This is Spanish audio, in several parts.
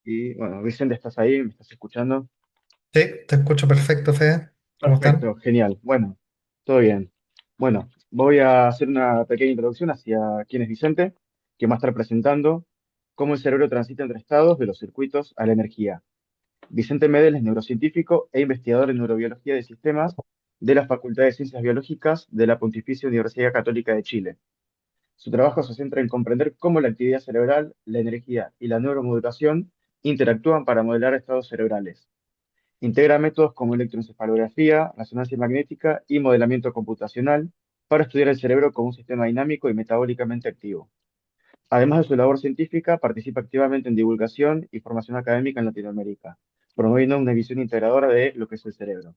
Y bueno, Vicente, ¿estás ahí? ¿Me estás escuchando? Sí, te escucho perfecto, Fede. ¿Cómo están? Perfecto, genial. Bueno, todo bien. Bueno, voy a hacer una pequeña introducción hacia quién es Vicente, que va a estar presentando cómo el cerebro transita entre estados de los circuitos a la energía. Vicente Medel es neurocientífico e investigador en neurobiología de sistemas de la Facultad de Ciencias Biológicas de la Pontificia Universidad Católica de Chile. Su trabajo se centra en comprender cómo la actividad cerebral, la energía y la neuromodulación interactúan para modelar estados cerebrales. Integra métodos como electroencefalografía, resonancia magnética y modelamiento computacional para estudiar el cerebro como un sistema dinámico y metabólicamente activo. Además de su labor científica, participa activamente en divulgación y formación académica en Latinoamérica, promoviendo una visión integradora de lo que es el cerebro.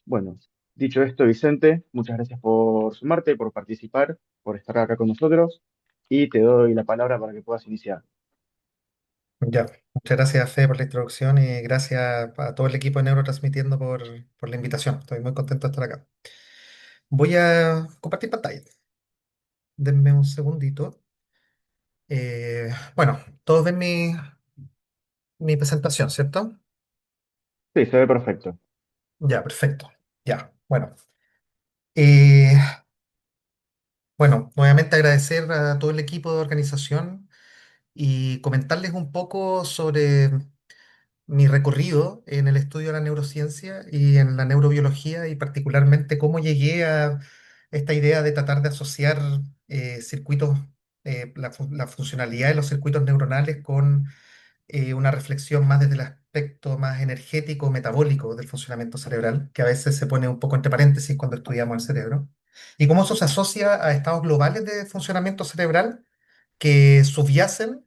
Bueno, dicho esto, Vicente, muchas gracias por sumarte, por participar, por estar acá con nosotros y te doy la palabra para que puedas iniciar. Ya, muchas gracias, Fede, por la introducción y gracias a todo el equipo de Neurotransmitiendo por la invitación. Estoy muy contento de estar acá. Voy a compartir pantalla. Denme un segundito. Bueno, todos ven mi presentación, ¿cierto? Sí, se ve perfecto. Ya, perfecto. Ya, bueno. Eh, bueno, nuevamente agradecer a todo el equipo de organización y comentarles un poco sobre mi recorrido en el estudio de la neurociencia y en la neurobiología y particularmente cómo llegué a esta idea de tratar de asociar circuitos, la funcionalidad de los circuitos neuronales con una reflexión más desde el aspecto más energético, metabólico del funcionamiento cerebral, que a veces se pone un poco entre paréntesis cuando estudiamos el cerebro, y cómo eso se asocia a estados globales de funcionamiento cerebral que subyacen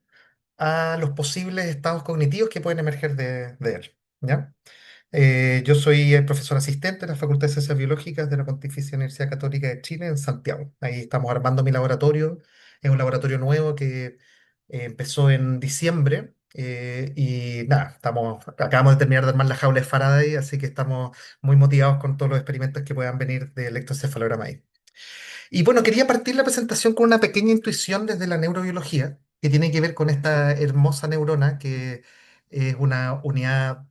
a los posibles estados cognitivos que pueden emerger de él. ¿Ya? Yo soy el profesor asistente de la Facultad de Ciencias Biológicas de la Pontificia Universidad Católica de Chile en Santiago. Ahí estamos armando mi laboratorio. Es un laboratorio nuevo que empezó en diciembre. Y nada, acabamos de terminar de armar la jaula de Faraday, así que estamos muy motivados con todos los experimentos que puedan venir de electroencefalograma ahí. Y bueno, quería partir la presentación con una pequeña intuición desde la neurobiología, que tiene que ver con esta hermosa neurona, que es una unidad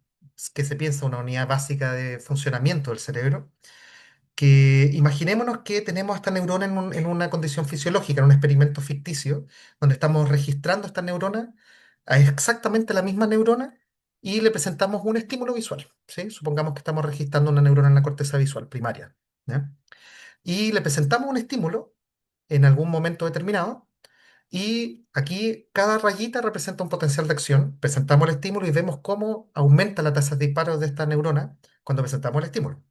que se piensa una unidad básica de funcionamiento del cerebro, que imaginémonos que tenemos esta neurona en una condición fisiológica, en un experimento ficticio, donde estamos registrando esta neurona a exactamente la misma neurona y le presentamos un estímulo visual, ¿sí? Supongamos que estamos registrando una neurona en la corteza visual primaria, ¿ya? Y le presentamos un estímulo en algún momento determinado. Y aquí cada rayita representa un potencial de acción. Presentamos el estímulo y vemos cómo aumenta la tasa de disparos de esta neurona cuando presentamos el estímulo.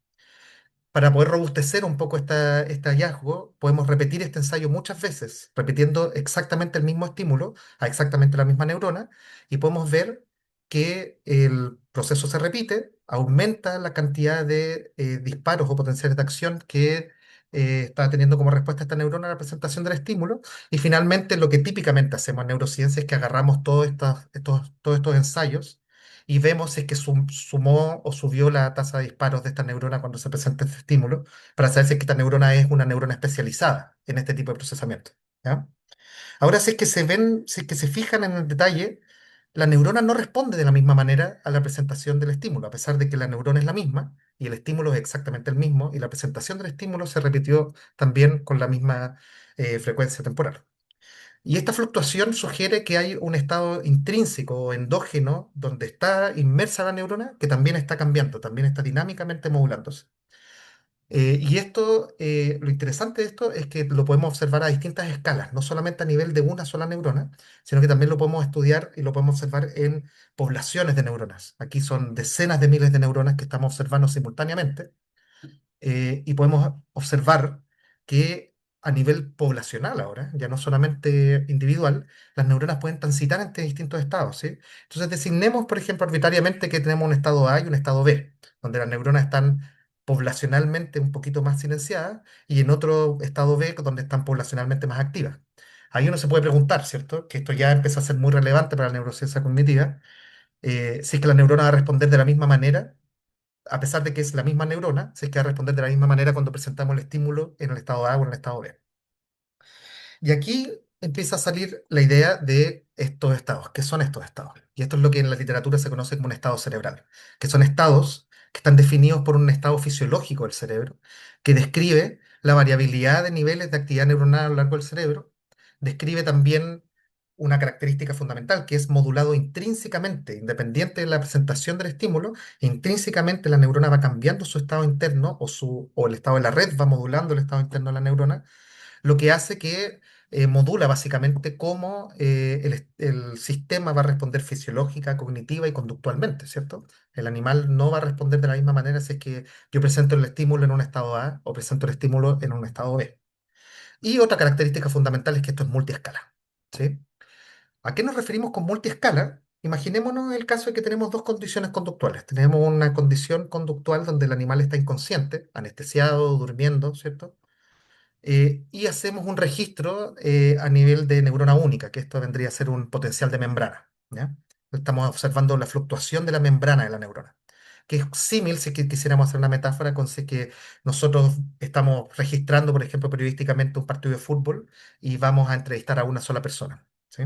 Para poder robustecer un poco este hallazgo, podemos repetir este ensayo muchas veces, repitiendo exactamente el mismo estímulo a exactamente la misma neurona, y podemos ver que el proceso se repite, aumenta la cantidad de disparos o potenciales de acción que está teniendo como respuesta esta neurona a la presentación del estímulo, y finalmente lo que típicamente hacemos en neurociencia es que agarramos todos estos ensayos y vemos si es que sumó o subió la tasa de disparos de esta neurona cuando se presenta este estímulo, para saber si es que esta neurona es una neurona especializada en este tipo de procesamiento. ¿Ya? Ahora, si es que se fijan en el detalle, la neurona no responde de la misma manera a la presentación del estímulo, a pesar de que la neurona es la misma y el estímulo es exactamente el mismo, y la presentación del estímulo se repitió también con la misma frecuencia temporal. Y esta fluctuación sugiere que hay un estado intrínseco o endógeno donde está inmersa la neurona que también está cambiando, también está dinámicamente modulándose. Lo interesante de esto es que lo podemos observar a distintas escalas, no solamente a nivel de una sola neurona, sino que también lo podemos estudiar y lo podemos observar en poblaciones de neuronas. Aquí son decenas de miles de neuronas que estamos observando simultáneamente, y podemos observar que a nivel poblacional ahora, ya no solamente individual, las neuronas pueden transitar entre distintos estados, ¿sí? Entonces designemos, por ejemplo, arbitrariamente que tenemos un estado A y un estado B, donde las neuronas están poblacionalmente un poquito más silenciadas y en otro estado B donde están poblacionalmente más activas. Ahí uno se puede preguntar, ¿cierto? Que esto ya empieza a ser muy relevante para la neurociencia cognitiva, si es que la neurona va a responder de la misma manera a pesar de que es la misma neurona, se queda responder de la misma manera cuando presentamos el estímulo en el estado A o en el estado B. Y aquí empieza a salir la idea de estos estados. ¿Qué son estos estados? Y esto es lo que en la literatura se conoce como un estado cerebral, que son estados que están definidos por un estado fisiológico del cerebro, que describe la variabilidad de niveles de actividad neuronal a lo largo del cerebro, describe también una característica fundamental, que es modulado intrínsecamente, independiente de la presentación del estímulo, intrínsecamente la neurona va cambiando su estado interno o el estado de la red va modulando el estado interno de la neurona, lo que hace que modula básicamente cómo el sistema va a responder fisiológica, cognitiva y conductualmente, ¿cierto? El animal no va a responder de la misma manera si es que yo presento el estímulo en un estado A o presento el estímulo en un estado B. Y otra característica fundamental es que esto es multiescala, ¿sí? ¿A qué nos referimos con multiescala? Imaginémonos el caso de que tenemos dos condiciones conductuales. Tenemos una condición conductual donde el animal está inconsciente, anestesiado, durmiendo, ¿cierto? Y hacemos un registro a nivel de neurona única, que esto vendría a ser un potencial de membrana, ¿ya? Estamos observando la fluctuación de la membrana de la neurona, que es símil, si es que quisiéramos hacer una metáfora, con si es que nosotros estamos registrando, por ejemplo, periodísticamente un partido de fútbol y vamos a entrevistar a una sola persona, ¿sí?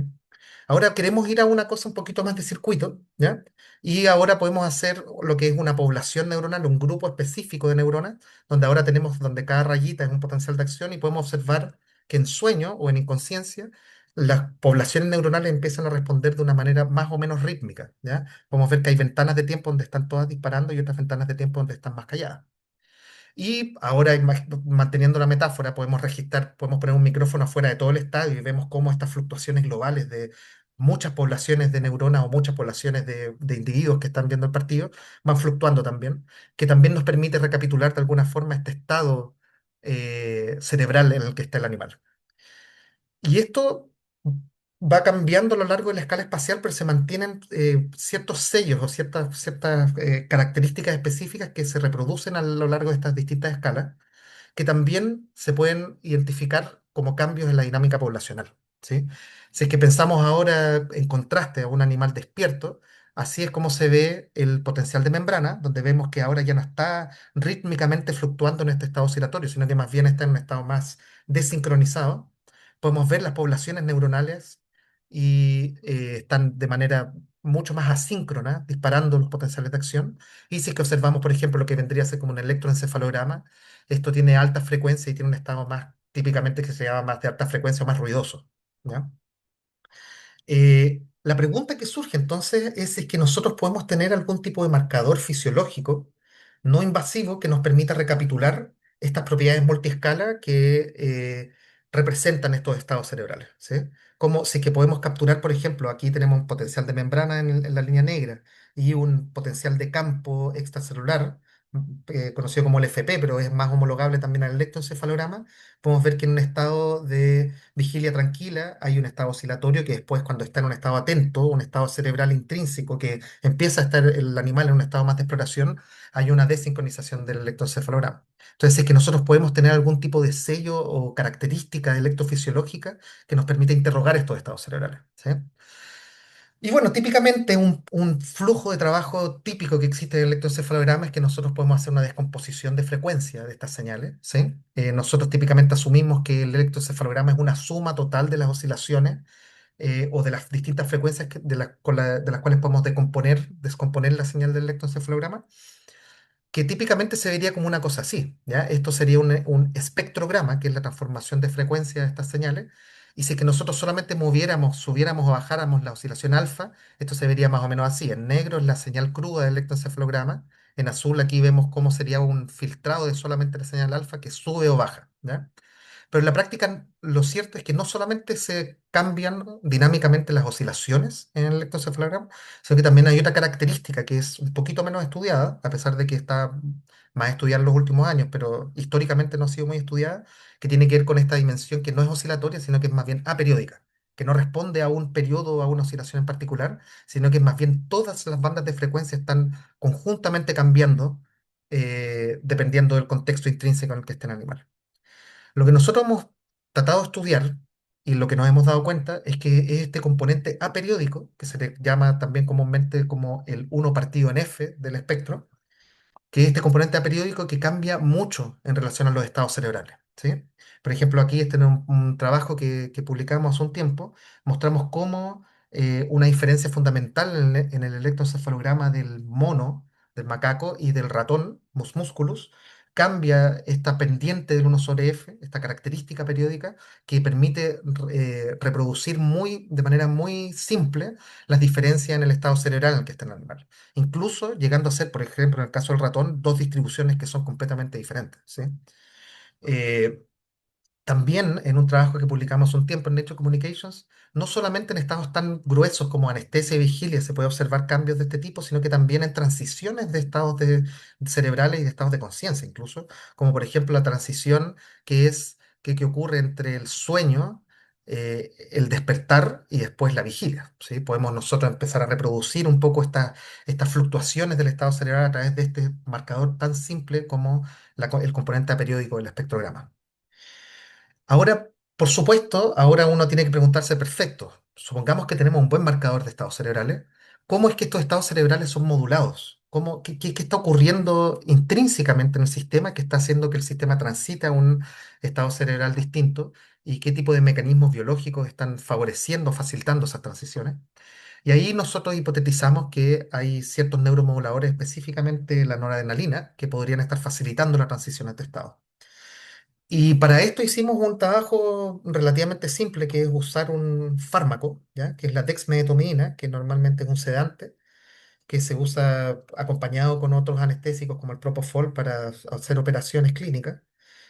Ahora queremos ir a una cosa un poquito más de circuito, ¿ya? Y ahora podemos hacer lo que es una población neuronal, un grupo específico de neuronas, donde ahora tenemos, donde cada rayita es un potencial de acción y podemos observar que en sueño o en inconsciencia las poblaciones neuronales empiezan a responder de una manera más o menos rítmica, ¿ya? Podemos ver que hay ventanas de tiempo donde están todas disparando y otras ventanas de tiempo donde están más calladas. Y ahora, manteniendo la metáfora, podemos registrar, podemos poner un micrófono afuera de todo el estadio y vemos cómo estas fluctuaciones globales de muchas poblaciones de neuronas o muchas poblaciones de individuos que están viendo el partido van fluctuando también, que también nos permite recapitular de alguna forma este estado cerebral en el que está el animal. Y esto va cambiando a lo largo de la escala espacial, pero se mantienen ciertos sellos o ciertas características específicas que se reproducen a lo largo de estas distintas escalas que también se pueden identificar como cambios en la dinámica poblacional, ¿sí? Si es que pensamos ahora en contraste a un animal despierto, así es como se ve el potencial de membrana, donde vemos que ahora ya no está rítmicamente fluctuando en este estado oscilatorio, sino que más bien está en un estado más desincronizado. Podemos ver las poblaciones neuronales y están de manera mucho más asíncrona, disparando los potenciales de acción. Y si es que observamos, por ejemplo, lo que vendría a ser como un electroencefalograma, esto tiene alta frecuencia y tiene un estado más típicamente que se llama más de alta frecuencia o más ruidoso, ¿ya? La pregunta que surge entonces es si es que nosotros podemos tener algún tipo de marcador fisiológico no invasivo que nos permita recapitular estas propiedades multiescala que representan estos estados cerebrales, ¿sí? Como si es que podemos capturar, por ejemplo, aquí tenemos un potencial de membrana en la línea negra y un potencial de campo extracelular, conocido como el FP, pero es más homologable también al electroencefalograma. Podemos ver que en un estado de vigilia tranquila, hay un estado oscilatorio que después cuando está en un estado atento, un estado cerebral intrínseco que empieza a estar el animal en un estado más de exploración, hay una desincronización del electroencefalograma. Entonces, es que nosotros podemos tener algún tipo de sello o característica electrofisiológica que nos permite interrogar estos estados cerebrales, ¿sí? Y bueno, típicamente un flujo de trabajo típico que existe en el electroencefalograma es que nosotros podemos hacer una descomposición de frecuencia de estas señales, ¿sí? Nosotros típicamente asumimos que el electroencefalograma es una suma total de las oscilaciones o de las distintas frecuencias de las cuales podemos descomponer la señal del electroencefalograma, que típicamente se vería como una cosa así, ¿ya? Esto sería un espectrograma, que es la transformación de frecuencia de estas señales, y si es que nosotros solamente moviéramos, subiéramos o bajáramos la oscilación alfa, esto se vería más o menos así. En negro es la señal cruda del electroencefalograma, en azul aquí vemos cómo sería un filtrado de solamente la señal alfa que sube o baja, ¿ya? Pero en la práctica, lo cierto es que no solamente se cambian dinámicamente las oscilaciones en el electroencefalograma, sino que también hay otra característica que es un poquito menos estudiada, a pesar de que está más estudiada en los últimos años, pero históricamente no ha sido muy estudiada, que tiene que ver con esta dimensión que no es oscilatoria, sino que es más bien aperiódica, que no responde a un periodo o a una oscilación en particular, sino que más bien todas las bandas de frecuencia están conjuntamente cambiando dependiendo del contexto intrínseco en el que esté el animal. Lo que nosotros hemos tratado de estudiar y lo que nos hemos dado cuenta es que es este componente aperiódico, que se le llama también comúnmente como el uno partido en F del espectro, que es este componente aperiódico que cambia mucho en relación a los estados cerebrales, ¿sí? Por ejemplo, aquí este es un trabajo que publicamos hace un tiempo, mostramos cómo una diferencia fundamental en el electroencefalograma del mono, del macaco y del ratón, Mus musculus, cambia esta pendiente del 1 sobre F, esta característica periódica que permite reproducir de manera muy simple las diferencias en el estado cerebral en el que está el animal. Incluso llegando a ser, por ejemplo, en el caso del ratón, dos distribuciones que son completamente diferentes, ¿sí? Eh, También en un trabajo que publicamos un tiempo en Nature Communications, no solamente en estados tan gruesos como anestesia y vigilia se puede observar cambios de este tipo, sino que también en transiciones de cerebrales y de estados de conciencia incluso, como por ejemplo la transición que ocurre entre el sueño, el despertar y después la vigilia, ¿sí? Podemos nosotros empezar a reproducir un poco estas fluctuaciones del estado cerebral a través de este marcador tan simple como el componente periódico del espectrograma. Ahora, por supuesto, ahora uno tiene que preguntarse, perfecto, supongamos que tenemos un buen marcador de estados cerebrales, ¿cómo es que estos estados cerebrales son modulados? ¿Qué está ocurriendo intrínsecamente en el sistema que está haciendo que el sistema transite a un estado cerebral distinto? ¿Y qué tipo de mecanismos biológicos están favoreciendo, facilitando esas transiciones? Y ahí nosotros hipotetizamos que hay ciertos neuromoduladores, específicamente la noradrenalina, que podrían estar facilitando la transición a este estado. Y para esto hicimos un trabajo relativamente simple, que es usar un fármaco, ¿ya? Que es la dexmedetomidina, que normalmente es un sedante, que se usa acompañado con otros anestésicos como el propofol para hacer operaciones clínicas.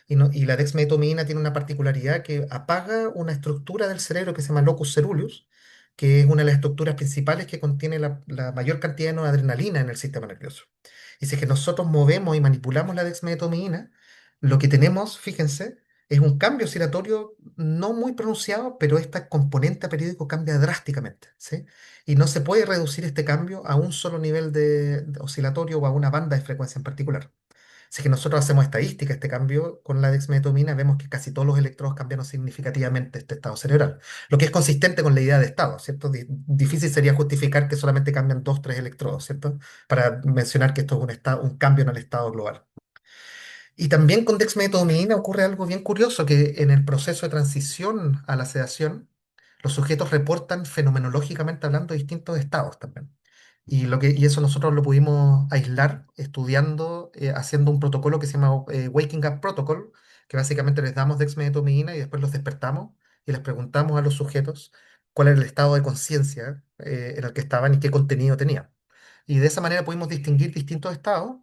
Y la dexmedetomidina tiene una particularidad que apaga una estructura del cerebro que se llama locus ceruleus, que es una de las estructuras principales que contiene la mayor cantidad de noradrenalina en el sistema nervioso. Y si es que nosotros movemos y manipulamos la dexmedetomidina, lo que tenemos, fíjense, es un cambio oscilatorio no muy pronunciado, pero este componente periódico cambia drásticamente, ¿sí? Y no se puede reducir este cambio a un solo nivel de oscilatorio o a una banda de frecuencia en particular. Si es que nosotros hacemos estadística, este cambio con la dexmedetomina, vemos que casi todos los electrodos cambiaron significativamente este estado cerebral, lo que es consistente con la idea de estado, ¿cierto? Difícil sería justificar que solamente cambian dos, tres electrodos, ¿cierto? Para mencionar que esto es un cambio en el estado global. Y también con dexmedetomidina ocurre algo bien curioso, que en el proceso de transición a la sedación, los sujetos reportan fenomenológicamente hablando distintos estados también. Y eso nosotros lo pudimos aislar estudiando, haciendo un protocolo que se llama Waking Up Protocol, que básicamente les damos dexmedetomidina y después los despertamos y les preguntamos a los sujetos cuál era el estado de conciencia en el que estaban y qué contenido tenían. Y de esa manera pudimos distinguir distintos estados,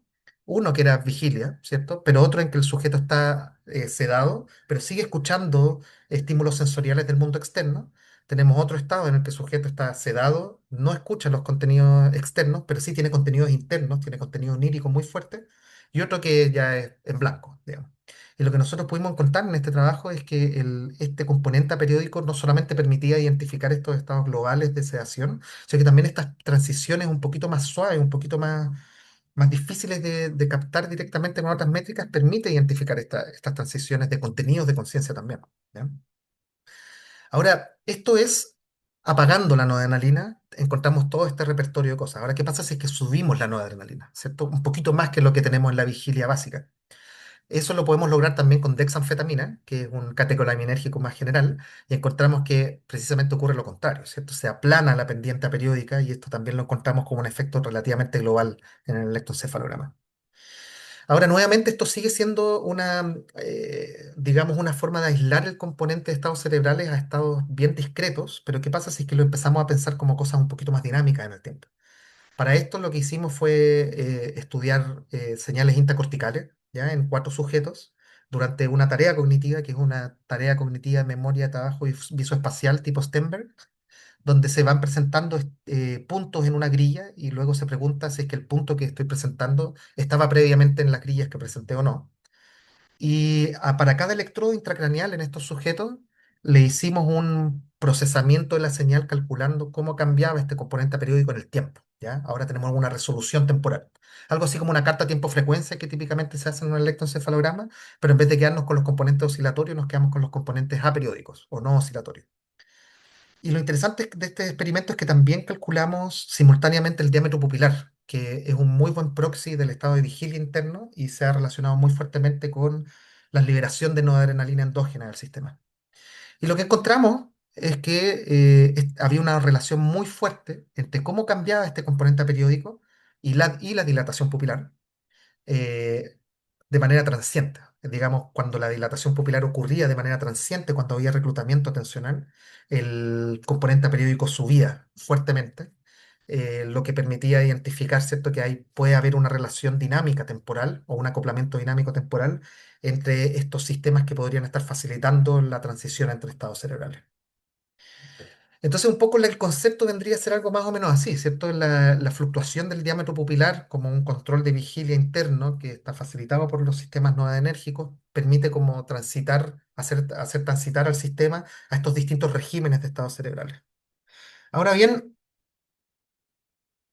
uno que era vigilia, ¿cierto? Pero otro en que el sujeto está sedado, pero sigue escuchando estímulos sensoriales del mundo externo. Tenemos otro estado en el que el sujeto está sedado, no escucha los contenidos externos, pero sí tiene contenidos internos, tiene contenido onírico muy fuerte, y otro que ya es en blanco, digamos. Y lo que nosotros pudimos encontrar en este trabajo es que este componente periódico no solamente permitía identificar estos estados globales de sedación, sino que también estas transiciones un poquito más suaves, un poquito más difíciles de captar directamente con otras métricas, permite identificar estas transiciones de contenidos de conciencia también. ¿Ya? Ahora, esto es apagando la noradrenalina, encontramos todo este repertorio de cosas. Ahora, ¿qué pasa si es que subimos la noradrenalina? ¿Cierto? Un poquito más que lo que tenemos en la vigilia básica. Eso lo podemos lograr también con dexanfetamina, que es un catecolaminérgico más general, y encontramos que precisamente ocurre lo contrario, ¿cierto? Se aplana la pendiente periódica y esto también lo encontramos como un efecto relativamente global en el electroencefalograma. Ahora, nuevamente, esto sigue siendo digamos, una forma de aislar el componente de estados cerebrales a estados bien discretos, pero ¿qué pasa si es que lo empezamos a pensar como cosas un poquito más dinámicas en el tiempo? Para esto lo que hicimos fue estudiar señales intracorticales, ¿ya? En cuatro sujetos durante una tarea cognitiva, que es una tarea cognitiva de memoria, trabajo y visoespacial tipo Stenberg, donde se van presentando puntos en una grilla y luego se pregunta si es que el punto que estoy presentando estaba previamente en las grillas que presenté o no. Y para cada electrodo intracraneal en estos sujetos le hicimos un procesamiento de la señal calculando cómo cambiaba este componente periódico en el tiempo. ¿Ya? Ahora tenemos una resolución temporal. Algo así como una carta tiempo-frecuencia que típicamente se hace en un electroencefalograma, pero en vez de quedarnos con los componentes oscilatorios, nos quedamos con los componentes aperiódicos o no oscilatorios. Y lo interesante de este experimento es que también calculamos simultáneamente el diámetro pupilar, que es un muy buen proxy del estado de vigilia interno y se ha relacionado muy fuertemente con la liberación de noradrenalina endógena del sistema. Y lo que encontramos es que había una relación muy fuerte entre cómo cambiaba este componente periódico y la dilatación pupilar eh, de manera transiente. Digamos, cuando la dilatación pupilar ocurría de manera transiente, cuando había reclutamiento atencional, el componente periódico subía fuertemente, lo que permitía identificar, ¿cierto?, que ahí puede haber una relación dinámica temporal o un acoplamiento dinámico temporal entre estos sistemas que podrían estar facilitando la transición entre estados cerebrales. Entonces, un poco el concepto vendría a ser algo más o menos así, ¿cierto? La fluctuación del diámetro pupilar como un control de vigilia interno que está facilitado por los sistemas noradrenérgicos, permite como hacer transitar al sistema a estos distintos regímenes de estados cerebrales. Ahora bien,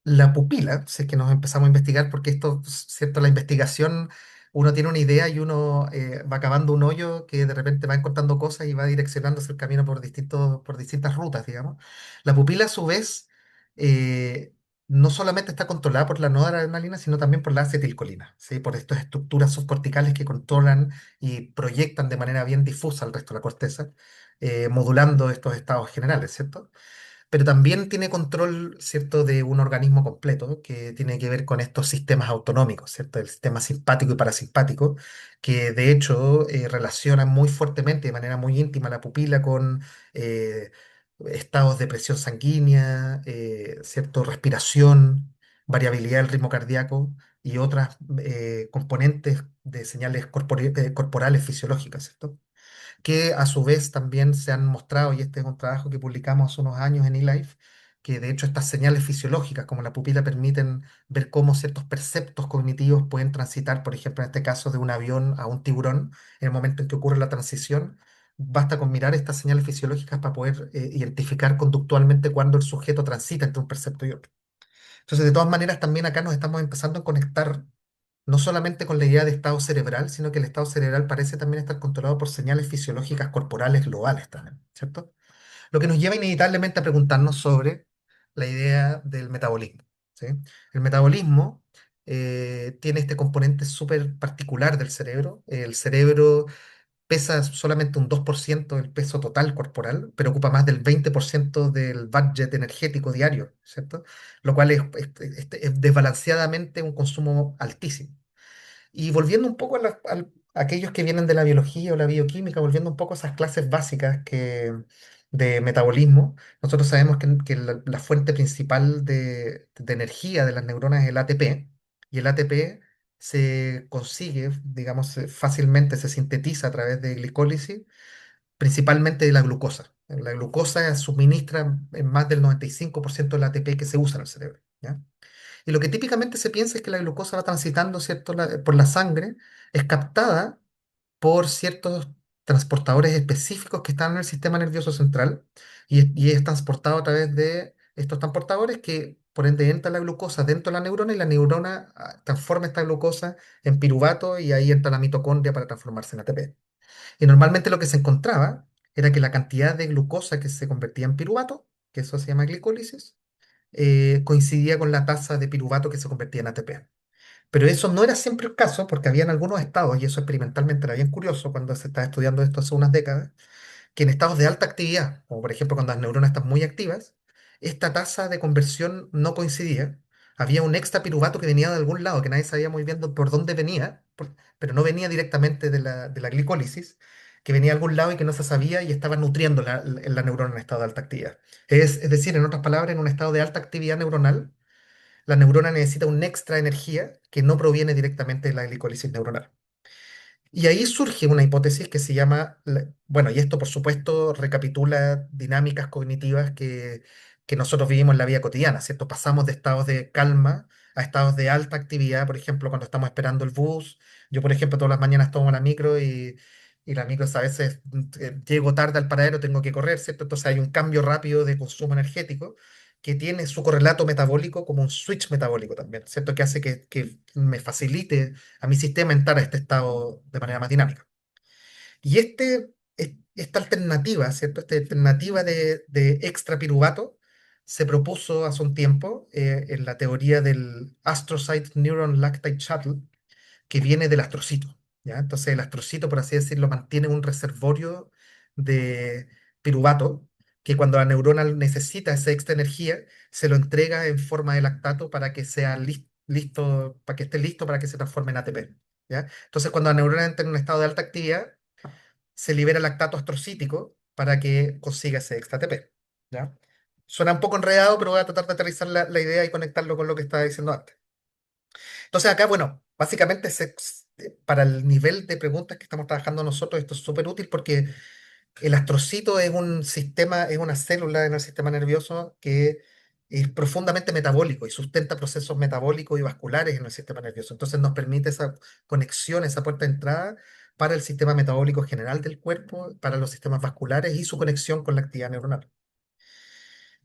la pupila, si es que nos empezamos a investigar, porque esto, cierto, la investigación, uno tiene una idea y uno va cavando un hoyo que de repente va encontrando cosas y va direccionándose el camino por distintas rutas, digamos. La pupila, a su vez, eh, no solamente está controlada por la noradrenalina, sino también por la acetilcolina, ¿sí? Por estas estructuras subcorticales que controlan y proyectan de manera bien difusa al resto de la corteza, modulando estos estados generales, ¿cierto? Pero también tiene control, ¿cierto?, de un organismo completo que tiene que ver con estos sistemas autonómicos, ¿cierto? El sistema simpático y parasimpático, que de hecho relacionan muy fuertemente, de manera muy íntima, la pupila con eh, estados de presión sanguínea, ¿cierto?, respiración, variabilidad del ritmo cardíaco y otras componentes de señales corporales fisiológicas, ¿cierto?, que a su vez también se han mostrado, y este es un trabajo que publicamos hace unos años en eLife, que de hecho estas señales fisiológicas como la pupila permiten ver cómo ciertos perceptos cognitivos pueden transitar, por ejemplo, en este caso de un avión a un tiburón, en el momento en que ocurre la transición. Basta con mirar estas señales fisiológicas para poder identificar conductualmente cuando el sujeto transita entre un percepto y otro. Entonces, de todas maneras, también acá nos estamos empezando a conectar no solamente con la idea de estado cerebral, sino que el estado cerebral parece también estar controlado por señales fisiológicas corporales globales también, ¿cierto? Lo que nos lleva inevitablemente a preguntarnos sobre la idea del metabolismo, ¿sí? El metabolismo tiene este componente súper particular del cerebro. El cerebro pesa solamente un 2% del peso total corporal, pero ocupa más del 20% del budget energético diario, ¿cierto? Lo cual es desbalanceadamente un consumo altísimo. Y volviendo un poco a aquellos que vienen de la biología o la bioquímica, volviendo un poco a esas clases básicas de metabolismo, nosotros sabemos que la fuente principal de energía de las neuronas es el ATP, y el ATP se consigue, digamos, fácilmente se sintetiza a través de glicólisis, principalmente de la glucosa. La glucosa suministra en más del 95% del ATP que se usa en el cerebro, ¿ya? Y lo que típicamente se piensa es que la glucosa va transitando, ¿cierto?, por la sangre, es captada por ciertos transportadores específicos que están en el sistema nervioso central y es transportado a través de estos transportadores que, por ende, entra la glucosa dentro de la neurona y la neurona transforma esta glucosa en piruvato y ahí entra la mitocondria para transformarse en ATP. Y normalmente lo que se encontraba era que la cantidad de glucosa que se convertía en piruvato, que eso se llama glicólisis, coincidía con la tasa de piruvato que se convertía en ATP. Pero eso no era siempre el caso, porque habían algunos estados, y eso experimentalmente era bien curioso cuando se estaba estudiando esto hace unas décadas, que en estados de alta actividad, como por ejemplo cuando las neuronas están muy activas, esta tasa de conversión no coincidía. Había un extra piruvato que venía de algún lado, que nadie sabía muy bien por dónde venía, pero no venía directamente de la glicólisis, que venía de algún lado y que no se sabía y estaba nutriendo la neurona en estado de alta actividad. Es decir, en otras palabras, en un estado de alta actividad neuronal, la neurona necesita una extra energía que no proviene directamente de la glicólisis neuronal. Y ahí surge una hipótesis que se llama, bueno, y esto por supuesto recapitula dinámicas cognitivas que nosotros vivimos en la vida cotidiana, ¿cierto? Pasamos de estados de calma a estados de alta actividad, por ejemplo, cuando estamos esperando el bus. Yo, por ejemplo, todas las mañanas tomo la micro y la micro a veces llego tarde al paradero, tengo que correr, ¿cierto? Entonces hay un cambio rápido de consumo energético que tiene su correlato metabólico como un switch metabólico también, ¿cierto? Que hace que me facilite a mi sistema entrar a este estado de manera más dinámica. Y esta alternativa, ¿cierto? Esta alternativa de extra piruvato se propuso hace un tiempo en la teoría del Astrocyte Neuron Lactate Shuttle, que viene del astrocito, ¿ya? Entonces el astrocito, por así decirlo, mantiene un reservorio de piruvato que cuando la neurona necesita esa extra energía, se lo entrega en forma de lactato para que sea listo, para que esté listo para que se transforme en ATP. ¿Ya? Entonces, cuando la neurona entra en un estado de alta actividad, se libera lactato astrocítico para que consiga ese extra ATP. ¿Ya? Suena un poco enredado, pero voy a tratar de aterrizar la idea y conectarlo con lo que estaba diciendo antes. Entonces, acá, bueno, básicamente para el nivel de preguntas que estamos trabajando nosotros, esto es súper útil porque el astrocito es un sistema, es una célula en el sistema nervioso que es profundamente metabólico y sustenta procesos metabólicos y vasculares en el sistema nervioso. Entonces nos permite esa conexión, esa puerta de entrada para el sistema metabólico general del cuerpo, para los sistemas vasculares y su conexión con la actividad neuronal.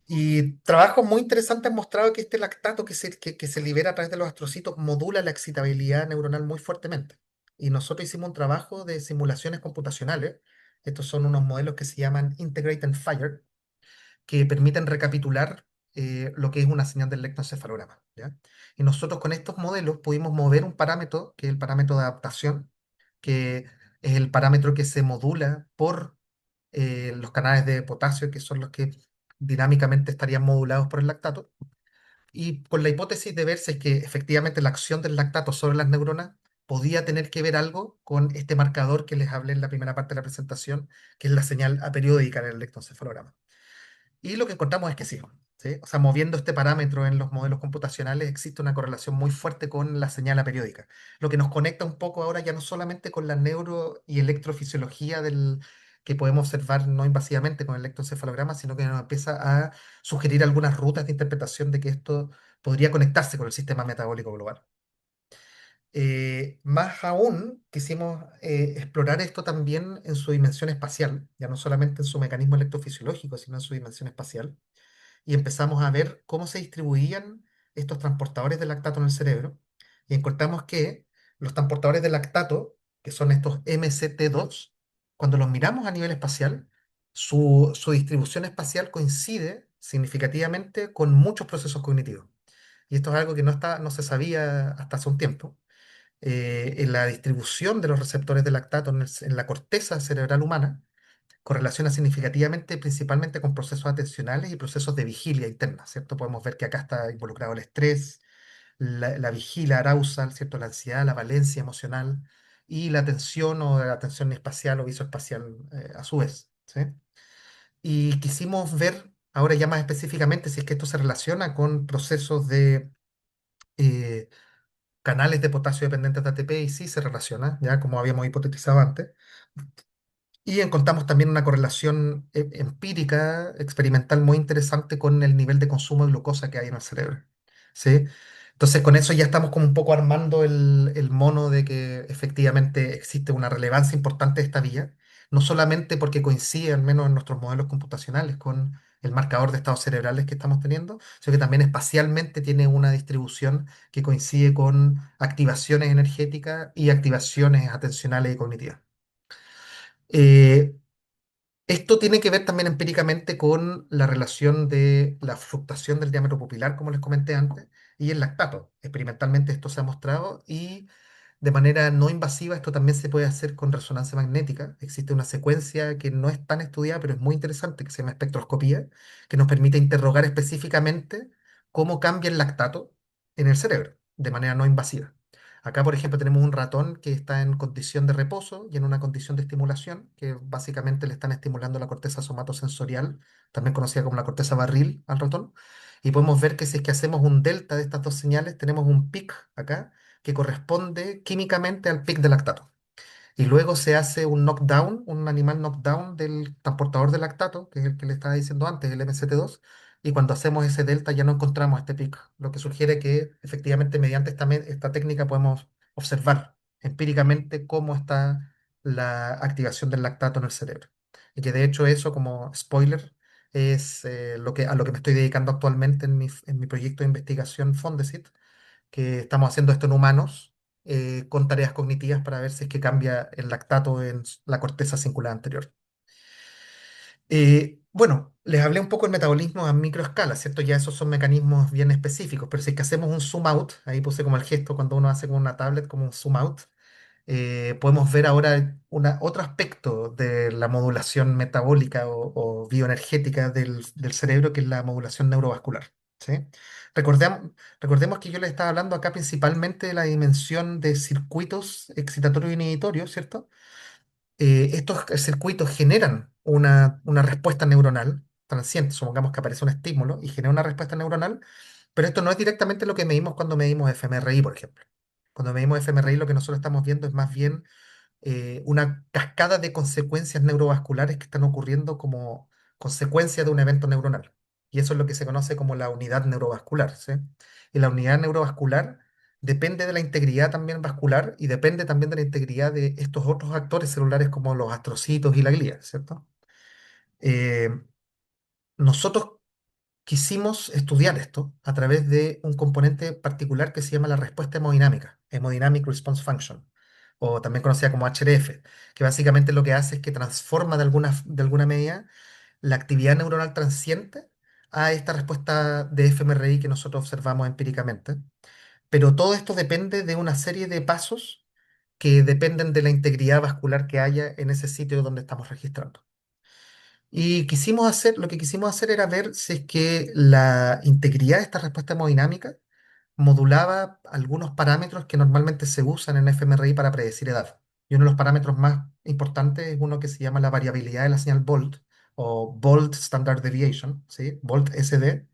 Y trabajos muy interesantes han mostrado que este lactato que se libera a través de los astrocitos modula la excitabilidad neuronal muy fuertemente. Y nosotros hicimos un trabajo de simulaciones computacionales. Estos son unos modelos que se llaman Integrate and Fire, que permiten recapitular lo que es una señal del electroencefalograma, ¿ya? Y nosotros con estos modelos pudimos mover un parámetro, que es el parámetro de adaptación, que es el parámetro que se modula por los canales de potasio, que son los que dinámicamente estarían modulados por el lactato, y con la hipótesis de ver si es que efectivamente la acción del lactato sobre las neuronas podía tener que ver algo con este marcador que les hablé en la primera parte de la presentación, que es la señal aperiódica en el electroencefalograma. Y lo que encontramos es que sí, ¿sí? O sea, moviendo este parámetro en los modelos computacionales existe una correlación muy fuerte con la señal aperiódica, lo que nos conecta un poco ahora ya no solamente con la neuro y electrofisiología que podemos observar no invasivamente con el electroencefalograma, sino que nos empieza a sugerir algunas rutas de interpretación de que esto podría conectarse con el sistema metabólico global. Más aún, quisimos explorar esto también en su dimensión espacial, ya no solamente en su mecanismo electrofisiológico, sino en su dimensión espacial y empezamos a ver cómo se distribuían estos transportadores de lactato en el cerebro y encontramos que los transportadores de lactato, que son estos MCT2, cuando los miramos a nivel espacial, su distribución espacial coincide significativamente con muchos procesos cognitivos. Y esto es algo que no se sabía hasta hace un tiempo. En la distribución de los receptores de lactato en la corteza cerebral humana, correlaciona significativamente principalmente con procesos atencionales y procesos de vigilia interna, ¿cierto? Podemos ver que acá está involucrado el estrés, la vigilia arousal, ¿cierto? La ansiedad, la valencia emocional y la atención o la atención espacial o visoespacial a su vez, ¿sí? Y quisimos ver ahora ya más específicamente si es que esto se relaciona con procesos de eh, canales de potasio dependientes de ATP y sí se relaciona, ya como habíamos hipotetizado antes. Y encontramos también una correlación empírica, experimental muy interesante con el nivel de consumo de glucosa que hay en el cerebro. ¿Sí? Entonces, con eso ya estamos como un poco armando el mono de que efectivamente existe una relevancia importante de esta vía, no solamente porque coincide, al menos en nuestros modelos computacionales, con el marcador de estados cerebrales que estamos teniendo, sino que también espacialmente tiene una distribución que coincide con activaciones energéticas y activaciones atencionales y cognitivas. Eh, Esto tiene que ver también empíricamente con la relación de la fluctuación del diámetro pupilar, como les comenté antes, y el lactato. Experimentalmente esto se ha mostrado y de manera no invasiva esto también se puede hacer con resonancia magnética. Existe una secuencia que no es tan estudiada, pero es muy interesante, que se llama espectroscopía, que nos permite interrogar específicamente cómo cambia el lactato en el cerebro, de manera no invasiva. Acá, por ejemplo, tenemos un ratón que está en condición de reposo y en una condición de estimulación, que básicamente le están estimulando la corteza somatosensorial, también conocida como la corteza barril al ratón. Y podemos ver que si es que hacemos un delta de estas dos señales, tenemos un pic acá que corresponde químicamente al pic de lactato. Y luego se hace un knockdown, un animal knockdown del transportador de lactato, que es el que le estaba diciendo antes, el MCT2, y cuando hacemos ese delta ya no encontramos este pic, lo que sugiere que efectivamente mediante esta técnica podemos observar empíricamente cómo está la activación del lactato en el cerebro. Y que de hecho eso, como spoiler, es a lo que me estoy dedicando actualmente en mi proyecto de investigación Fondesit, que estamos haciendo esto en humanos con tareas cognitivas para ver si es que cambia el lactato en la corteza cingulada anterior. Bueno, les hablé un poco del metabolismo a microescala, ¿cierto? Ya esos son mecanismos bien específicos, pero si es que hacemos un zoom out, ahí puse como el gesto cuando uno hace con una tablet como un zoom out, podemos ver ahora otro aspecto de la modulación metabólica o bioenergética del cerebro, que es la modulación neurovascular. ¿Sí? Recordemos, recordemos que yo les estaba hablando acá principalmente de la dimensión de circuitos excitatorios e inhibitorios, ¿cierto? Estos circuitos generan una respuesta neuronal transiente, supongamos que aparece un estímulo y genera una respuesta neuronal, pero esto no es directamente lo que medimos cuando medimos fMRI, por ejemplo. Cuando medimos fMRI, lo que nosotros estamos viendo es más bien una cascada de consecuencias neurovasculares que están ocurriendo como consecuencia de un evento neuronal. Y eso es lo que se conoce como la unidad neurovascular, ¿sí? Y la unidad neurovascular depende de la integridad también vascular y depende también de la integridad de estos otros actores celulares como los astrocitos y la glía, ¿cierto? Eh, nosotros quisimos estudiar esto a través de un componente particular que se llama la respuesta hemodinámica, Hemodynamic Response Function, o también conocida como HRF, que básicamente lo que hace es que transforma de alguna medida la actividad neuronal transiente a esta respuesta de fMRI que nosotros observamos empíricamente. Pero todo esto depende de una serie de pasos que dependen de la integridad vascular que haya en ese sitio donde estamos registrando. Y lo que quisimos hacer era ver si es que la integridad de esta respuesta hemodinámica modulaba algunos parámetros que normalmente se usan en fMRI para predecir edad. Y uno de los parámetros más importantes es uno que se llama la variabilidad de la señal BOLT, o BOLT Standard Deviation, ¿sí? BOLT SD,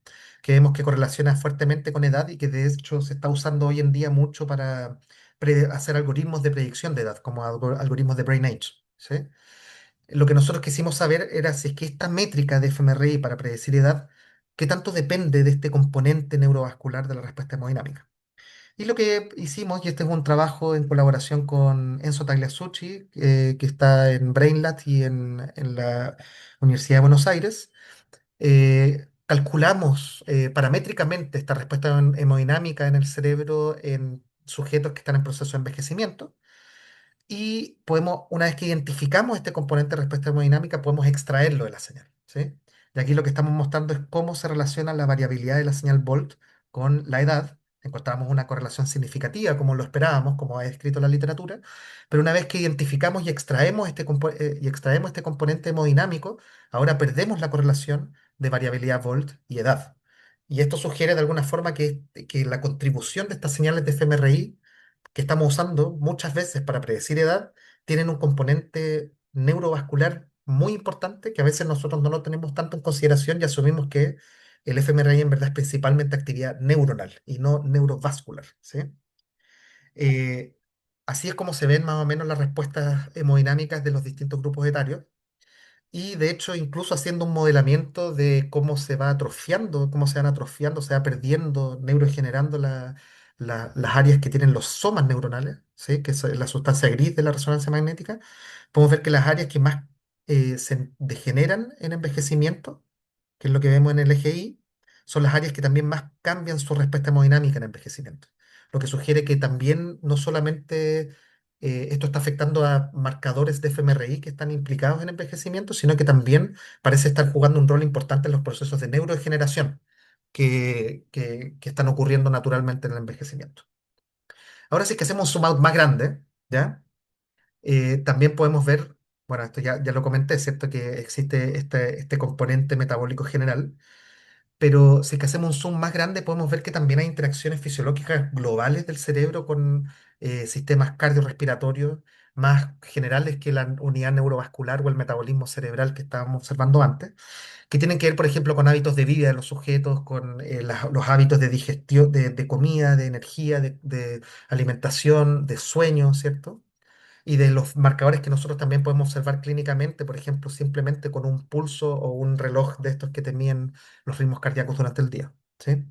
que vemos que correlaciona fuertemente con edad y que de hecho se está usando hoy en día mucho para hacer algoritmos de predicción de edad, como algoritmos de Brain Age, ¿sí? Lo que nosotros quisimos saber era si es que esta métrica de fMRI para predecir edad, qué tanto depende de este componente neurovascular de la respuesta hemodinámica. Y lo que hicimos, y este es un trabajo en colaboración con Enzo Tagliasucci, que está en BrainLab y en la Universidad de Buenos Aires, calculamos paramétricamente esta respuesta hemodinámica en el cerebro en sujetos que están en proceso de envejecimiento y podemos, una vez que identificamos este componente de respuesta hemodinámica, podemos extraerlo de la señal, ¿sí? Y aquí lo que estamos mostrando es cómo se relaciona la variabilidad de la señal BOLT con la edad. Encontramos una correlación significativa, como lo esperábamos, como ha descrito la literatura, pero una vez que identificamos y extraemos este componente hemodinámico, ahora perdemos la correlación de variabilidad BOLT y edad. Y esto sugiere de alguna forma que la contribución de estas señales de fMRI que estamos usando muchas veces para predecir edad tienen un componente neurovascular muy importante que a veces nosotros no lo tenemos tanto en consideración y asumimos que el fMRI en verdad es principalmente actividad neuronal y no neurovascular, ¿sí? Eh, Así es como se ven más o menos las respuestas hemodinámicas de los distintos grupos etarios. Y de hecho, incluso haciendo un modelamiento de cómo se va atrofiando, cómo se van atrofiando, se va perdiendo, neurogenerando las áreas que tienen los somas neuronales, ¿sí? Que es la sustancia gris de la resonancia magnética, podemos ver que las áreas que más se degeneran en envejecimiento, que es lo que vemos en el eje Y, son las áreas que también más cambian su respuesta hemodinámica en envejecimiento. Lo que sugiere que también no solamente esto está afectando a marcadores de fMRI que están implicados en envejecimiento, sino que también parece estar jugando un rol importante en los procesos de neurodegeneración que están ocurriendo naturalmente en el envejecimiento. Ahora sí que hacemos un zoom out más grande, ¿ya? También podemos ver, bueno, esto ya lo comenté, ¿cierto? Que existe este componente metabólico general, pero si es que hacemos un zoom más grande, podemos ver que también hay interacciones fisiológicas globales del cerebro con sistemas cardiorrespiratorios más generales que la unidad neurovascular o el metabolismo cerebral que estábamos observando antes, que tienen que ver, por ejemplo, con hábitos de vida de los sujetos, con los hábitos de digestión, de comida, de energía, de alimentación, de sueño, ¿cierto? Y de los marcadores que nosotros también podemos observar clínicamente, por ejemplo, simplemente con un pulso o un reloj de estos que te miden los ritmos cardíacos durante el día, ¿sí?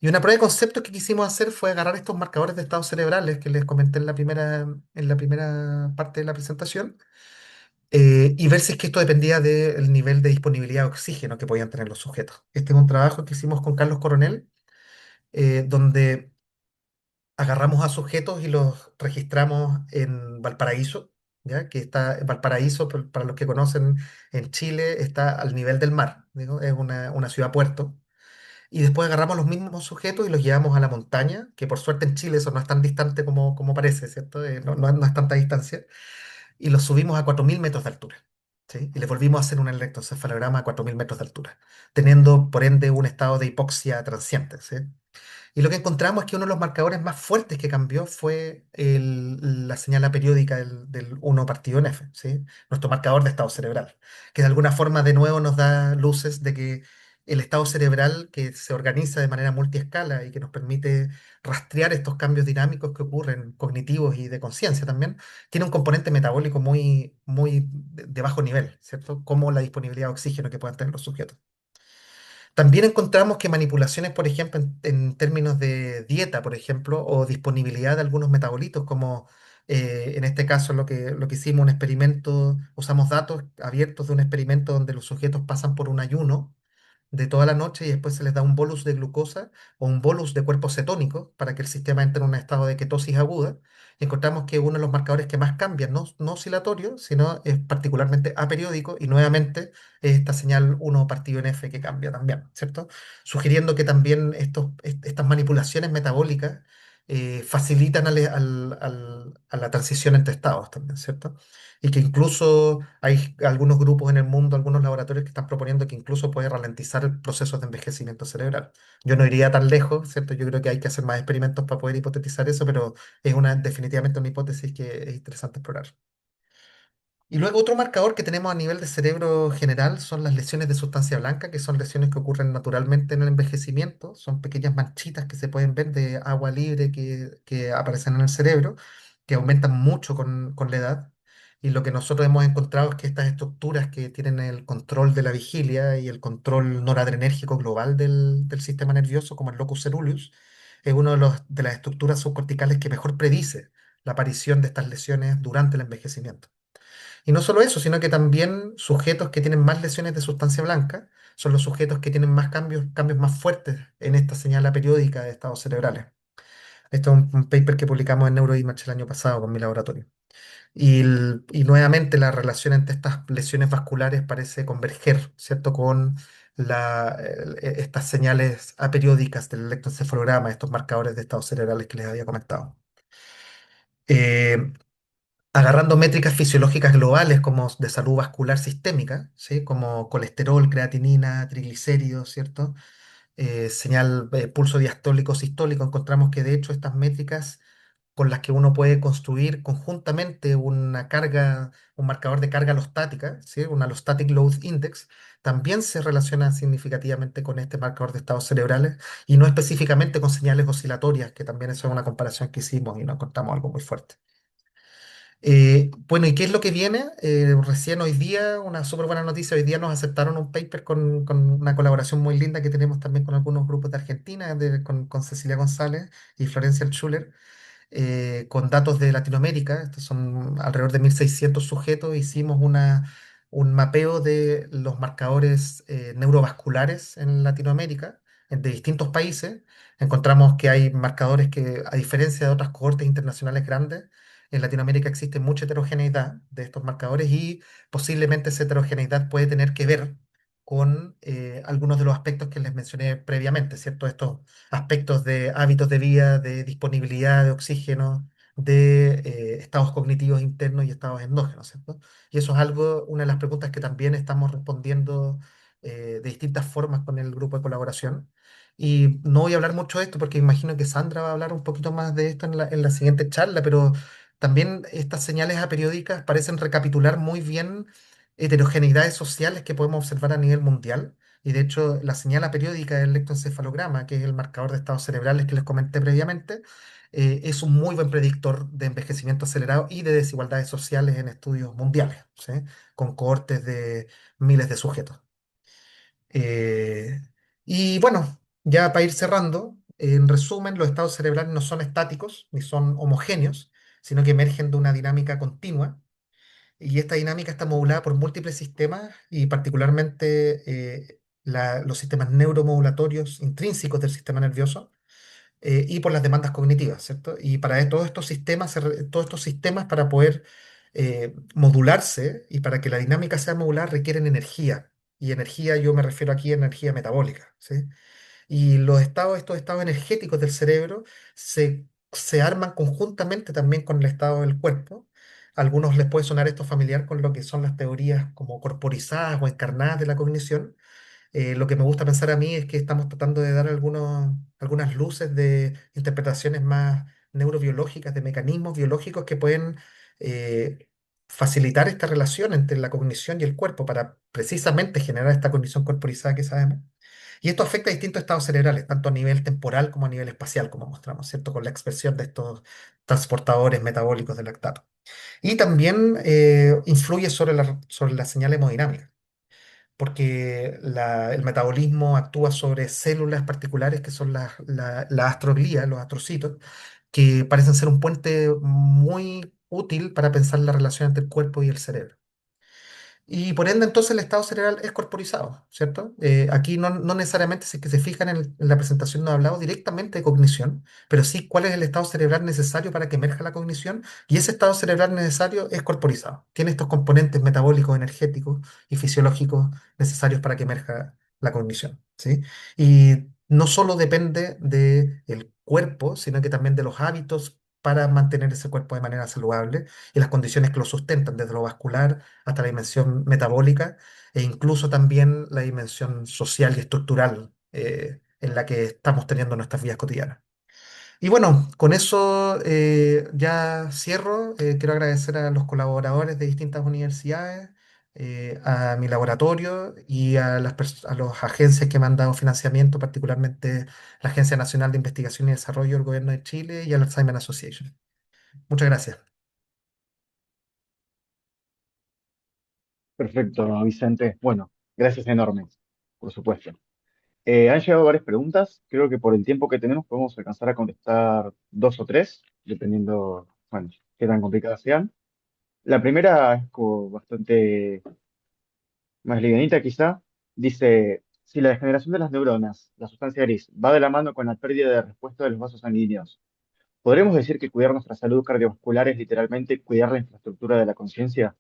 Y una prueba de concepto que quisimos hacer fue agarrar estos marcadores de estados cerebrales que les comenté en la primera parte de la presentación, y ver si es que esto dependía del nivel de disponibilidad de oxígeno que podían tener los sujetos. Este es un trabajo que hicimos con Carlos Coronel, donde agarramos a sujetos y los registramos en Valparaíso, ¿ya? Que está en Valparaíso, para los que conocen, en Chile, está al nivel del mar, digo, es una ciudad-puerto. y después agarramos los mismos sujetos y los llevamos a la montaña, que por suerte en Chile eso no es tan distante como parece, ¿cierto? No es tanta distancia, y los subimos a 4.000 metros de altura. ¿Sí? Y les volvimos a hacer un electroencefalograma a 4.000 metros de altura, teniendo por ende un estado de hipoxia transiente. ¿Sí? Y lo que encontramos es que uno de los marcadores más fuertes que cambió fue la señal aperiódica del 1 partido en F, ¿sí? Nuestro marcador de estado cerebral, que de alguna forma de nuevo nos da luces de que el estado cerebral que se organiza de manera multiescala y que nos permite rastrear estos cambios dinámicos que ocurren, cognitivos y de conciencia también, tiene un componente metabólico muy de bajo nivel, ¿cierto? Como la disponibilidad de oxígeno que puedan tener los sujetos. También encontramos que manipulaciones, por ejemplo, en términos de dieta, por ejemplo, o disponibilidad de algunos metabolitos, como en este caso lo que hicimos, un experimento, usamos datos abiertos de un experimento donde los sujetos pasan por un ayuno de toda la noche y después se les da un bolus de glucosa o un bolus de cuerpos cetónicos para que el sistema entre en un estado de ketosis aguda. Y encontramos que uno de los marcadores que más cambian, no oscilatorio, sino es particularmente aperiódico y nuevamente es esta señal 1 partido en F que cambia también, ¿cierto? Sugiriendo que también estas manipulaciones metabólicas facilitan a la transición entre estados también, ¿cierto? Y que incluso hay algunos grupos en el mundo, algunos laboratorios que están proponiendo que incluso puede ralentizar el proceso de envejecimiento cerebral. Yo no iría tan lejos, ¿cierto? Yo creo que hay que hacer más experimentos para poder hipotetizar eso, pero es definitivamente una hipótesis que es interesante explorar. Y luego otro marcador que tenemos a nivel de cerebro general son las lesiones de sustancia blanca, que son lesiones que ocurren naturalmente en el envejecimiento. Son pequeñas manchitas que se pueden ver de agua libre que aparecen en el cerebro, que aumentan mucho con la edad. Y lo que nosotros hemos encontrado es que estas estructuras que tienen el control de la vigilia y el control noradrenérgico global del sistema nervioso, como el locus coeruleus, es una de las estructuras subcorticales que mejor predice la aparición de estas lesiones durante el envejecimiento. Y no solo eso, sino que también sujetos que tienen más lesiones de sustancia blanca son los sujetos que tienen más cambios más fuertes en esta señal periódica de estados cerebrales. Esto es un paper que publicamos en Neuroimage el año pasado con mi laboratorio. Y nuevamente la relación entre estas lesiones vasculares parece converger, ¿cierto? Con estas señales aperiódicas del electroencefalograma, estos marcadores de estados cerebrales que les había comentado. Eh, Agarrando métricas fisiológicas globales como de salud vascular sistémica, ¿sí? Como colesterol, creatinina, triglicéridos, ¿cierto? Señal, pulso diastólico, sistólico, encontramos que de hecho estas métricas con las que uno puede construir conjuntamente una carga, un marcador de carga alostática, ¿sí? Un allostatic load index, también se relaciona significativamente con este marcador de estados cerebrales y no específicamente con señales oscilatorias, que también eso es una comparación que hicimos y no encontramos algo muy fuerte. Bueno, ¿y qué es lo que viene? Recién hoy día, una súper buena noticia, hoy día nos aceptaron un paper con una colaboración muy linda que tenemos también con algunos grupos de Argentina, con Cecilia González y Florencia Schuller, con datos de Latinoamérica. Estos son alrededor de 1.600 sujetos. Hicimos un mapeo de los marcadores neurovasculares en Latinoamérica, de distintos países. Encontramos que hay marcadores que, a diferencia de otras cohortes internacionales grandes, en Latinoamérica existe mucha heterogeneidad de estos marcadores y posiblemente esa heterogeneidad puede tener que ver con algunos de los aspectos que les mencioné previamente, ¿cierto? Estos aspectos de hábitos de vida, de disponibilidad de oxígeno, de estados cognitivos internos y estados endógenos, ¿cierto? Y eso es algo, una de las preguntas que también estamos respondiendo de distintas formas con el grupo de colaboración. Y no voy a hablar mucho de esto porque imagino que Sandra va a hablar un poquito más de esto en la siguiente charla, pero también estas señales aperiódicas parecen recapitular muy bien heterogeneidades sociales que podemos observar a nivel mundial y de hecho, la señal periódica del electroencefalograma, que es el marcador de estados cerebrales que les comenté previamente, es un muy buen predictor de envejecimiento acelerado y de desigualdades sociales en estudios mundiales, ¿sí? Con cohortes de miles de sujetos. Eh, y bueno, ya para ir cerrando, en resumen, los estados cerebrales no son estáticos ni son homogéneos, sino que emergen de una dinámica continua y esta dinámica está modulada por múltiples sistemas y particularmente los sistemas neuromodulatorios intrínsecos del sistema nervioso y por las demandas cognitivas, ¿cierto? Y para todos estos sistemas, todos estos sistemas para poder modularse y para que la dinámica sea modular requieren energía. Y energía yo me refiero aquí a energía metabólica, ¿sí? Y estos estados energéticos del cerebro se arman conjuntamente también con el estado del cuerpo. A algunos les puede sonar esto familiar con lo que son las teorías como corporizadas o encarnadas de la cognición. Lo que me gusta pensar a mí es que estamos tratando de dar algunas luces de interpretaciones más neurobiológicas, de mecanismos biológicos que pueden eh, facilitar esta relación entre la cognición y el cuerpo para precisamente generar esta cognición corporizada que sabemos. Y esto afecta a distintos estados cerebrales, tanto a nivel temporal como a nivel espacial, como mostramos, ¿cierto? Con la expresión de estos transportadores metabólicos del lactato. Y también influye sobre la señal hemodinámica porque el metabolismo actúa sobre células particulares que son las astroglías, los astrocitos, que parecen ser un puente muy útil para pensar la relación entre el cuerpo y el cerebro. Y por ende, entonces el estado cerebral es corporizado, ¿cierto? Aquí no necesariamente, si es que se fijan en la presentación, no he hablado directamente de cognición, pero sí cuál es el estado cerebral necesario para que emerja la cognición, y ese estado cerebral necesario es corporizado. Tiene estos componentes metabólicos, energéticos y fisiológicos necesarios para que emerja la cognición, ¿sí? Y no solo depende del cuerpo, sino que también de los hábitos para mantener ese cuerpo de manera saludable y las condiciones que lo sustentan, desde lo vascular hasta la dimensión metabólica e incluso también la dimensión social y estructural en la que estamos teniendo nuestras vidas cotidianas. Y bueno, con eso ya cierro. Quiero agradecer a los colaboradores de distintas universidades, a mi laboratorio y a las agencias que me han dado financiamiento, particularmente la Agencia Nacional de Investigación y Desarrollo del Gobierno de Chile y el Alzheimer Association. Muchas gracias. Perfecto, Vicente. Bueno, gracias enormes, por supuesto. Han llegado varias preguntas. Creo que por el tiempo que tenemos podemos alcanzar a contestar dos o tres, dependiendo, bueno, qué tan complicadas sean. La primera es como bastante más livianita quizá. Dice, si la degeneración de las neuronas, la sustancia gris, va de la mano con la pérdida de respuesta de los vasos sanguíneos, ¿podremos decir que cuidar nuestra salud cardiovascular es literalmente cuidar la infraestructura de la conciencia?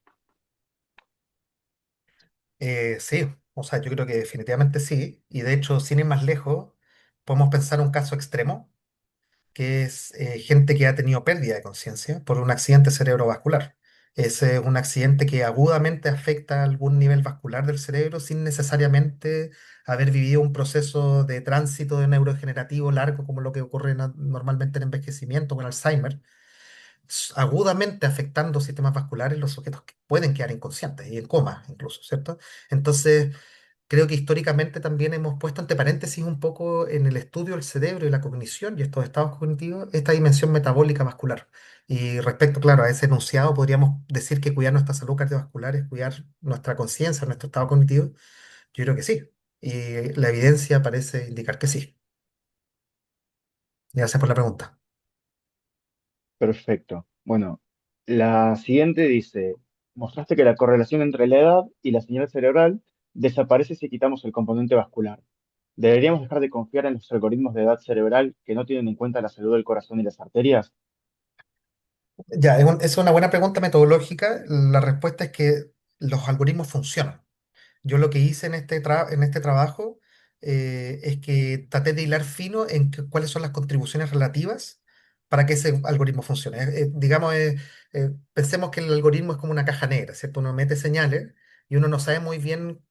Sí, o sea, yo creo que definitivamente sí. Y de hecho, sin ir más lejos, podemos pensar un caso extremo, que es gente que ha tenido pérdida de conciencia por un accidente cerebrovascular. Es un accidente que agudamente afecta algún nivel vascular del cerebro sin necesariamente haber vivido un proceso de tránsito de neurodegenerativo largo como lo que ocurre normalmente en envejecimiento con Alzheimer, agudamente afectando sistemas vasculares, los sujetos que pueden quedar inconscientes y en coma incluso, ¿cierto? Entonces, creo que históricamente también hemos puesto entre paréntesis un poco en el estudio del cerebro y la cognición y estos estados cognitivos esta dimensión metabólica vascular. Y respecto, claro, a ese enunciado, podríamos decir que cuidar nuestra salud cardiovascular es cuidar nuestra conciencia, nuestro estado cognitivo. Yo creo que sí. Y la evidencia parece indicar que sí. Gracias por la pregunta. Perfecto. Bueno, la siguiente dice, mostraste que la correlación entre la edad y la señal cerebral desaparece si quitamos el componente vascular. ¿Deberíamos dejar de confiar en los algoritmos de edad cerebral que no tienen en cuenta la salud del corazón y las arterias? Ya, es una buena pregunta metodológica. La respuesta es que los algoritmos funcionan. Yo lo que hice en este trabajo es que traté de hilar fino en cuáles son las contribuciones relativas para que ese algoritmo funcione. Digamos, pensemos que el algoritmo es como una caja negra, ¿cierto? Uno mete señales y uno no sabe muy bien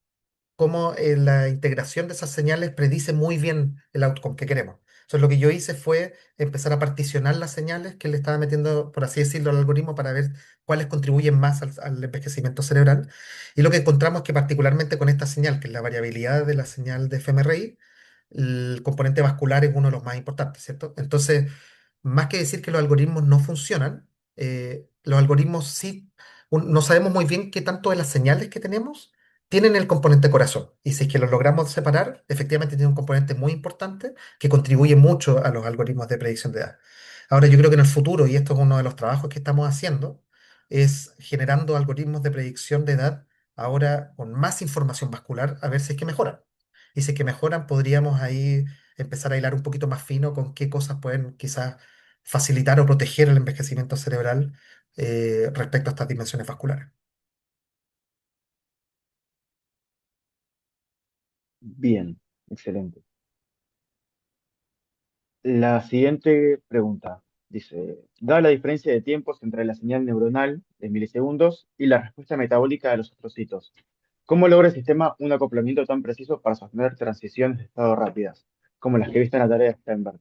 cómo la integración de esas señales predice muy bien el outcome que queremos. Entonces, lo que yo hice fue empezar a particionar las señales que le estaba metiendo, por así decirlo, al algoritmo para ver cuáles contribuyen más al envejecimiento cerebral. Y lo que encontramos es que particularmente con esta señal, que es la variabilidad de la señal de fMRI, el componente vascular es uno de los más importantes, ¿cierto? Entonces, más que decir que los algoritmos no funcionan, los algoritmos sí, no sabemos muy bien qué tanto de las señales que tenemos tienen el componente corazón. Y si es que lo logramos separar, efectivamente tiene un componente muy importante que contribuye mucho a los algoritmos de predicción de edad. Ahora, yo creo que en el futuro, y esto es uno de los trabajos que estamos haciendo, es generando algoritmos de predicción de edad ahora con más información vascular, a ver si es que mejoran. Y si es que mejoran, podríamos ahí empezar a hilar un poquito más fino con qué cosas pueden quizás facilitar o proteger el envejecimiento cerebral respecto a estas dimensiones vasculares. Bien, excelente. La siguiente pregunta dice, dada la diferencia de tiempos entre la señal neuronal de milisegundos y la respuesta metabólica de los astrocitos, ¿cómo logra el sistema un acoplamiento tan preciso para sostener transiciones de estado rápidas, como las que viste en la tarea de Steinberg?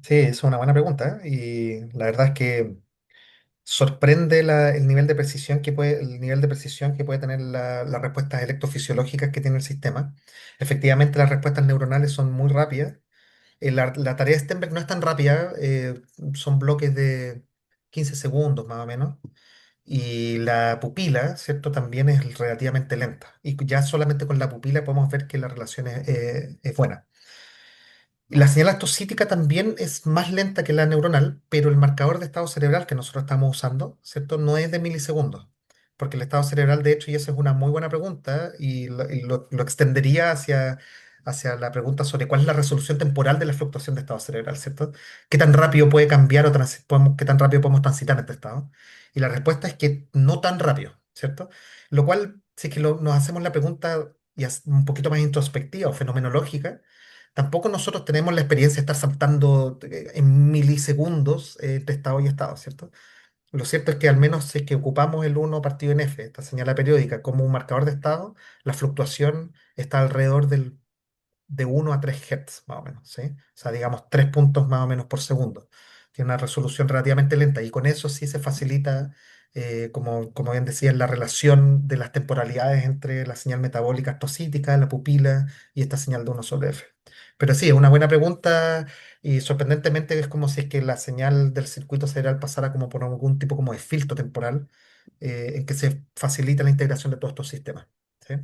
Sí, es una buena pregunta, ¿eh? Y la verdad es que sorprende el nivel de precisión el nivel de precisión que puede tener las respuestas electrofisiológicas que tiene el sistema. Efectivamente, las respuestas neuronales son muy rápidas. La tarea de Stenberg no es tan rápida, son bloques de 15 segundos más o menos. Y la pupila, ¿cierto? También es relativamente lenta. Y ya solamente con la pupila podemos ver que la relación es buena. La señal astocítica también es más lenta que la neuronal, pero el marcador de estado cerebral que nosotros estamos usando, ¿cierto? No es de milisegundos, porque el estado cerebral, de hecho, y esa es una muy buena pregunta, y lo extendería hacia la pregunta sobre cuál es la resolución temporal de la fluctuación de estado cerebral, ¿cierto? ¿Qué tan rápido puede cambiar o qué tan rápido podemos transitar en este estado? Y la respuesta es que no tan rápido, ¿cierto? Lo cual, si es que nos hacemos la pregunta un poquito más introspectiva o fenomenológica, tampoco nosotros tenemos la experiencia de estar saltando en milisegundos de estado y estado, ¿cierto? Lo cierto es que al menos si es que ocupamos el uno partido en F, esta señal periódica, como un marcador de estado, la fluctuación está alrededor de 1 a 3 Hz, más o menos, ¿sí? O sea, digamos 3 puntos más o menos por segundo. Tiene una resolución relativamente lenta y con eso sí se facilita, como bien decía, la relación de las temporalidades entre la señal metabólica astocítica, la pupila y esta señal de 1/F. Pero sí, es una buena pregunta y sorprendentemente es como si es que la señal del circuito cerebral pasara como por algún tipo como de filtro temporal en que se facilita la integración de todos estos sistemas. ¿Sí?